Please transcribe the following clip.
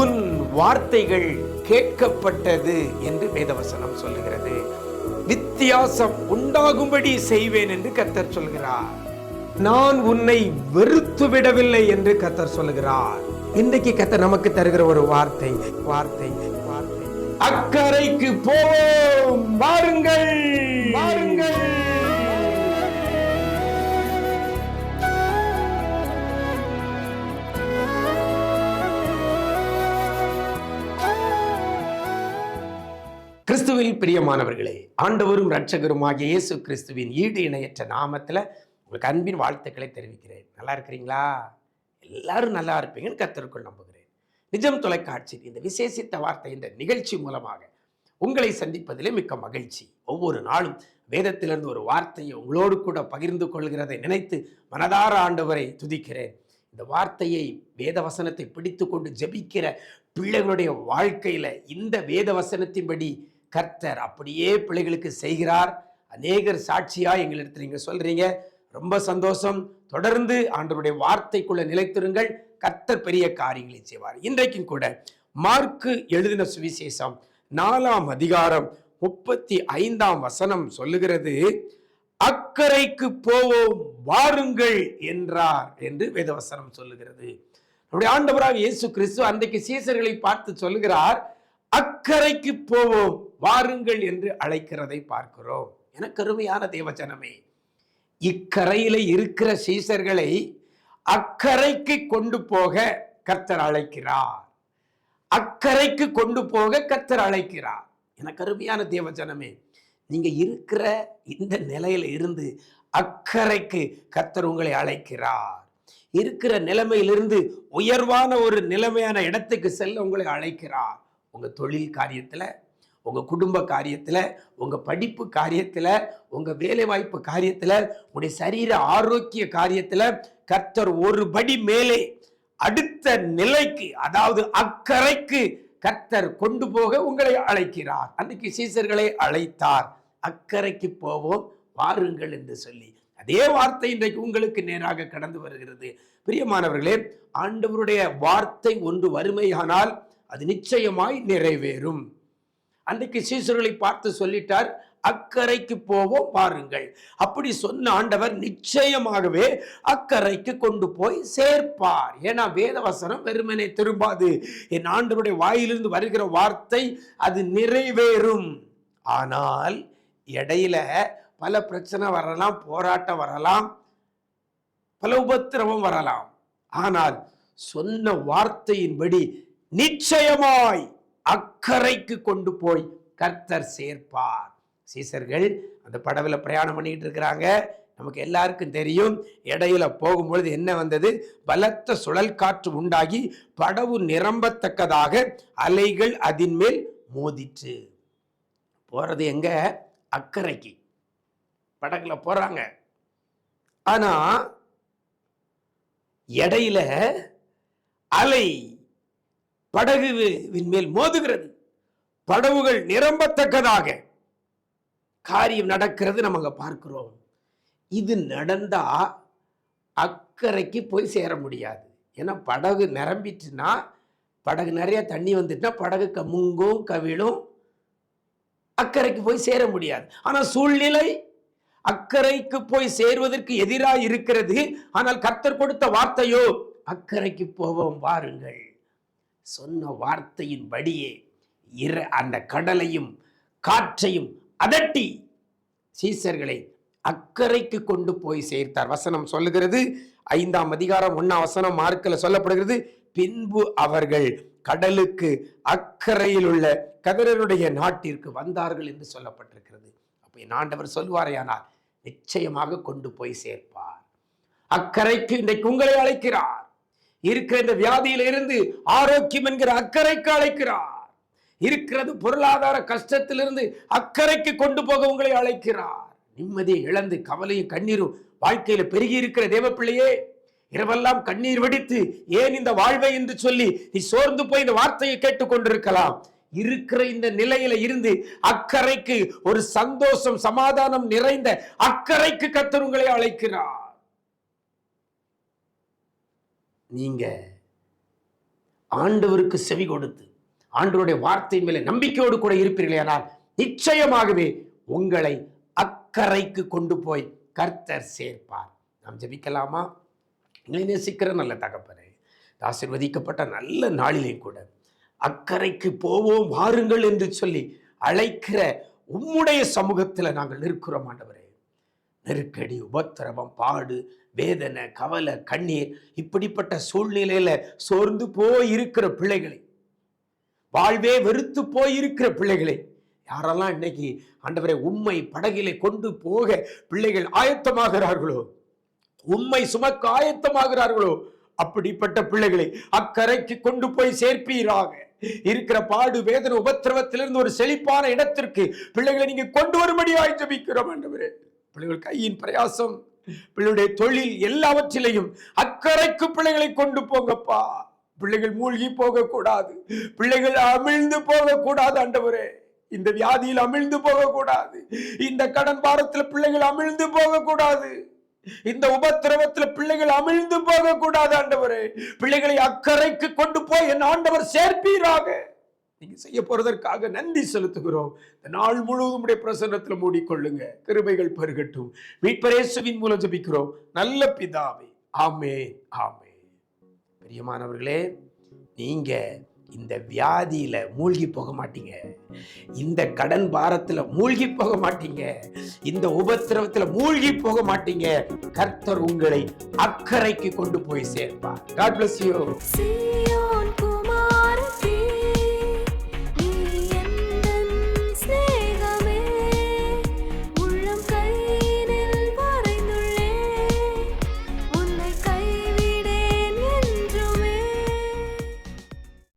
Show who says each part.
Speaker 1: உன் வார்த்தைகள் கேட்கப்பட்டது என்று வேதவசனம் சொல்லுகிறது. வித்தியாசம் உண்டாகும்படி செய்வேன் என்று கர்த்தர் சொல்கிறார். நான் உன்னை வெறுத்து விடவில்லை என்று கர்த்தர் சொல்லுகிறார். இன்றைக்கு கர்த்தர் நமக்கு தருகிற ஒரு வார்த்தை வார்த்தை வார்த்தை அக்கறைக்கு போவோம், வாருங்கள் வாருங்கள். கிறிஸ்துவில் பிரியமானவர்களே, ஆண்டவரும் இரட்சகருமாகிய இயேசு கிறிஸ்துவின் ஈடு இணையற்ற நாமத்தில் உங்களுக்கு அன்பின் வாழ்த்துக்களை தெரிவிக்கிறேன். நல்லா இருக்கிறீங்களா? எல்லாரும் நல்லா இருப்பீங்கன்னு கர்த்தருக்குள் நம்புகிறேன். நிஜம் தொலைக்காட்சி இந்த விசேஷித்த வார்த்தை என்ற நிகழ்ச்சி மூலமாக உங்களை சந்திப்பதிலே மிக்க மகிழ்ச்சி. ஒவ்வொரு நாளும் வேதத்திலிருந்து ஒரு வார்த்தையை உங்களோடு கூட பகிர்ந்து கொள்கிறதை நினைத்து மனதார ஆண்டவரை துதிக்கிறேன். இந்த வார்த்தையை வேத வசனத்தை பிடித்து கொண்டு ஜெபிக்கிற பிள்ளைகளுடைய வாழ்க்கையில இந்த வேத வசனத்தின்படி கர்த்தர் அப்படியே பிள்ளைகளுக்கு செய்கிறார். அநேகர் சாட்சியா எங்களிடத்தில் நீங்க சொல்றீங்க. ரொம்ப சந்தோஷம். தொடர்ந்து ஆண்டவருடைய வார்த்தைக்குள்ள நிலைத்திருங்கள். கர்த்தர் பெரிய காரியங்களை செய்வார். இன்றைக்கும் கூட மார்க்கு எழுதின சுவிசேஷம் 4ஆம் அதிகாரம் 35ஆம் வசனம் சொல்லுகிறது, அக்கறைக்கு போவோம் வாருங்கள் என்றார் என்று வேதவசனம் சொல்லுகிறது. நம்முடைய ஆண்டவராக இயேசு கிறிஸ்து அன்றைக்கு சீசர்களை பார்த்து சொல்லுகிறார், அக்கறைக்கு போவோம் வாருங்கள் என்று அழைக்கிறதை பார்க்கிறோம். எனக்கு அருமையான தேவஜனமே, இக்கரையில இருக்கிற சீசர்களை அக்கறைக்கு கொண்டு போக கர்த்தர் அழைக்கிறார். அக்கறைக்கு கொண்டு போக கர்த்தர் அழைக்கிறார். எனக்கு அருமையான தேவஜனமே, நீங்க இருக்கிற இந்த நிலையில இருந்து அக்கறைக்கு கர்த்தர் உங்களை அழைக்கிறார். இருக்கிற நிலைமையிலிருந்து உயர்வான ஒரு நிலைமையான இடத்துக்கு செல்ல உங்களை அழைக்கிறார். உங்க தொழில் காரியத்துல, உங்க குடும்ப காரியத்துல, உங்க படிப்பு காரியத்துல, உங்க வேலை வாய்ப்பு காரியத்துல, உங்களுடைய சரீர ஆரோக்கிய காரியத்துல கர்த்தர் ஒரு படி மேலே அடுத்த நிலைக்கு, அதாவது அக்கறைக்கு கர்த்தர் கொண்டு போக உங்களை அழைக்கிறார். அன்றைக்கு சீசர்களை அழைத்தார், அக்கறைக்கு போவோம் வாருங்கள் என்று சொல்லி. அதே வார்த்தை இன்றைக்கு உங்களுக்கு நேராக கடந்து வருகிறது. பிரியமானவர்களே, ஆண்டவருடைய வார்த்தை ஒன்று வறுமையானால் அது நிச்சயமாய் நிறைவேறும். அன்றைக்கு சீசர்களை பார்த்து சொல்லிட்டார், அக்கறைக்கு போவோம் வாருங்கள். அப்படி சொன்ன ஆண்டவர் நிச்சயமாகவே அக்கறைக்கு கொண்டு போய் சேர்ப்பார். ஏன்னா வேதவசனம் வெறுமனே திரும்பாது. என் ஆண்டவருடைய வாயிலிருந்து வருகிற வார்த்தை அது நிறைவேறும். ஆனால் இடையில பல பிரச்சனை வரலாம், போராட்டம் வரலாம், பல உபத்திரவம் வரலாம். ஆனால் சொன்ன வார்த்தையின்படி நிச்சயமாய் அக்கறைக்கு கொண்டு போய் கர்த்தர் சேர்ப்பார். சீசர்கள் அந்த படகுல பிரயாணம் பண்ணிட்டு இருக்கிறாங்க. நமக்கு எல்லாருக்கும் தெரியும், இடையில போகும்பொழுது என்ன வந்தது? பலத்த சுழல் காற்று உண்டாகி படகு நிரம்பத்தக்கதாக அலைகள் அதன் மேல் மோதிற்று. போறது எங்க? அக்கறைக்கு. படகுல போறாங்க. ஆனா இடையில அலை படகுவின் மேல் மோதுகிறது. படகுகள் நிரம்பத்தக்கதாக காரியம் நடக்கிறது நம்ம பார்க்கிறோம். இது நடந்தா அக்கறைக்கு போய் சேர முடியாது. ஏன்னா படகு நிரம்பிட்டுனா, படகு நிறைய தண்ணி வந்துட்டுனா படகு கமுங்கும் கவிழும், அக்கறைக்கு போய் சேர முடியாது. ஆனா சூழ்நிலை அக்கறைக்கு போய் சேர்வதற்கு எதிராக இருக்கிறது. ஆனால் கர்த்தர் கொடுத்த வார்த்தையோ அக்கறைக்கு போவோம் வாருங்கள். சொன்ன வார்த்தையின் படியே அந்த கடலையும் காற்றையும் அதட்டி சீசர்களை அக்கறைக்கு கொண்டு போய் சேர்த்தார். வசனம் சொல்லுகிறது, 5ஆம் அதிகாரம் 1ஆம் வசனம் மார்க்கில் சொல்லப்படுகிறது, பின்பு அவர்கள் கடலுக்கு அக்கறையில் உள்ள கதரருடைய நாட்டிற்கு வந்தார்கள் என்று சொல்லப்பட்டிருக்கிறது. அப்ப என் ஆண்டவர் சொல்வாரையானால் நிச்சயமாக கொண்டு போய் சேர்ப்பார். அக்கறைக்கு இன்றைக்கு உங்களை அழைக்கிறார். இருக்கிற இந்த வியாதியில இருந்து ஆரோக்கியம் என்கிற அக்கறைக்கு அழைக்கிறார். இருக்கிறது பொருளாதார கஷ்டத்திலிருந்து அக்கறைக்கு கொண்டு போக உங்களை அழைக்கிறார். நிம்மதியை இழந்து கவலையும் கண்ணீரும் வாழ்க்கையில பெருகி இருக்கிற தேவ பிள்ளையே, இரவெல்லாம் கண்ணீர் வெடித்து ஏன் இந்த வாழ்வை என்று சொல்லி நீ சோர்ந்து போய் இந்த வார்த்தையை கேட்டுக் கொண்டிருக்கலாம். இருக்கிற இந்த நிலையில இருந்து அக்கறைக்கு, ஒரு சந்தோஷம் சமாதானம் நிறைந்த அக்கறைக்கு கர்த்தர் உங்களை அழைக்கிறார். நீங்க ஆண்டவருக்கு செவி கொடுத்து ஆண்டவருடைய வார்த்தையின் மேலே நம்பிக்கையோடு கூட இருப்பீர்களானால் நிச்சயமாகவே உங்களை அக்கறைக்கு கொண்டு போய் கர்த்தர் சேர்ப்பார். நாம் ஜெபிக்கலாமா? எங்களை நேசிக்கிற நல்ல தகப்பனே, ஆசீர்வதிக்கப்பட்ட நல்ல நாளிலே கூட அக்கறைக்கு போவோம் வாருங்கள் என்று சொல்லி அழைக்கிற உம்முடைய சமூகத்தில் நாங்கள் நிற்கிறோம் ஆண்டவரே. நெருக்கடி, உபத்திரவம், பாடு, வேதனை, கவலை, கண்ணீர், இப்படிப்பட்ட சூழ்நிலையில சோர்ந்து போயிருக்கிற பிள்ளைகளை, வாழ்வே வெறுத்து போயிருக்கிற பிள்ளைகளை, யாரெல்லாம் இன்னைக்கு ஆண்டவரே உம்மை படகிலே கொண்டு போக பிள்ளைகள் ஆயத்தமாகிறார்களோ, உம்மை சுமக்க ஆயத்தமாகிறார்களோ, அப்படிப்பட்ட பிள்ளைகளை அக்கறைக்கு கொண்டு போய் சேர்ப்பீராக. இருக்கிற பாடு, வேதனை, உபத்திரவத்திலிருந்து ஒரு செழிப்பான இடத்திற்கு பிள்ளைகளை நீங்க கொண்டு வரும்படியாய் ஜெபிக்கிறோம் ஆண்டவரே. பிள்ளைகள் கையின் பிரயாசம், பிள்ளைகளுடைய தொழில், எல்லாவற்றிலையும் அக்கறைக்கு பிள்ளைகளை கொண்டு போங்கப்பா. பிள்ளைகள் மூழ்கி போக கூடாது, பிள்ளைகள் அமிழ்ந்து போக கூடாது ஆண்டவரே. இந்த வியாதியில் அமிழ்ந்து போக கூடாது, இந்த கடன் பாரத்தில் பிள்ளைகள் அமிழ்ந்து போக கூடாது, இந்த உபத்திரவத்தில் பிள்ளைகள் அமிழ்ந்து போக கூடாது ஆண்டவரே. பிள்ளைகளை அக்கறைக்கு கொண்டு போய் என் ஆண்டவர் சேர்ப்பீராக. நீங்க செய்ய போறதற்காக நன்றி செலுத்துகிறோம். இந்த நாள் முழுவதும் உடைய பிரசன்னத்தில் மூடிக்கொள்ளுங்க. கிருபைகள் பெருகட்டும். மீட்பர் இயேசுவின் மூலம் ஜெபிக்கிறோம் நல்ல பிதாவே, ஆமென், ஆமென். பிரியமானவர்களே, நீங்க இந்த வியாதியில மூழ்கி போக மாட்டீங்க, இந்த கடன் பாரத்துல மூழ்கி போக மாட்டீங்க, இந்த உபத்திரவத்துல மூழ்கி போக மாட்டீங்க. கர்த்தர் உங்களை அக்கறைக்கு கொண்டு போய் சேர்ப்பார். God bless you.